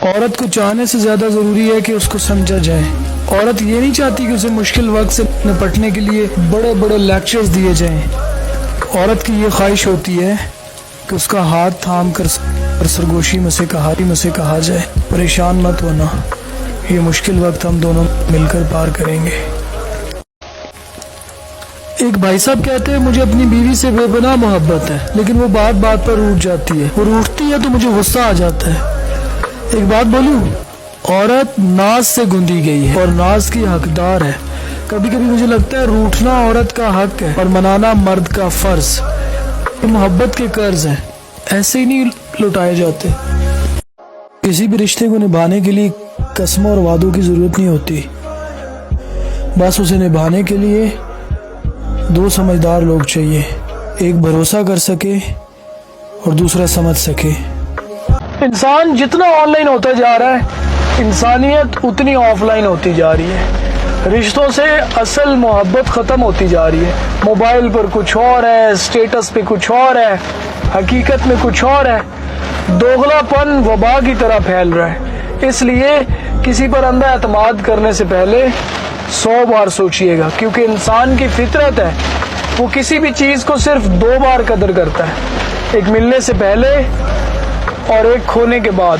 عورت کو چاہنے سے زیادہ ضروری ہے کہ اس کو سمجھا جائے. عورت یہ نہیں چاہتی کہ اسے مشکل وقت سے نپٹنے کے لیے بڑے بڑے لیکچرز دیے جائیں. عورت کی یہ خواہش ہوتی ہے کہ اس کا ہاتھ تھام کر سرگوشی میں سے کہا جائے پریشان مت ہونا، یہ مشکل وقت ہم دونوں مل کر پار کریں گے. ایک بھائی صاحب کہتے ہیں مجھے اپنی بیوی سے بے پناہ محبت ہے، لیکن وہ بات بات پر روٹھ جاتی ہے. وہ روٹھتی ہے تو مجھے غصہ آ جاتا ہے. ایک بات بولوں، عورت ناز سے گندی گئی ہے اور ناز کی حقدار ہے. کبھی کبھی مجھے لگتا ہے روٹھنا عورت کا حق ہے اور منانا مرد کا فرض. یہ محبت کے قرض ہیں، ایسے ہی نہیں لوٹائے جاتے. کسی بھی رشتے کو نبھانے کے لیے قسموں اور وعدوں کی ضرورت نہیں ہوتی، بس اسے نبھانے کے لیے دو سمجھدار لوگ چاہیے، ایک بھروسہ کر سکے اور دوسرا سمجھ سکے. انسان جتنا آن لائن ہوتا جا رہا ہے، انسانیت اتنی آف لائن ہوتی جا رہی ہے. رشتوں سے اصل محبت ختم ہوتی جا رہی ہے. موبائل پر کچھ اور ہے، اسٹیٹس پہ کچھ اور ہے، حقیقت میں کچھ اور ہے. دوغلا پن وبا کی طرح پھیل رہا ہے. اس لیے کسی پر اندھا اعتماد کرنے سے پہلے 100 بار سوچئے گا، کیونکہ انسان کی فطرت ہے وہ کسی بھی چیز کو صرف 2 بار قدر کرتا ہے، ایک ملنے سے پہلے اور ایک کھونے کے بعد.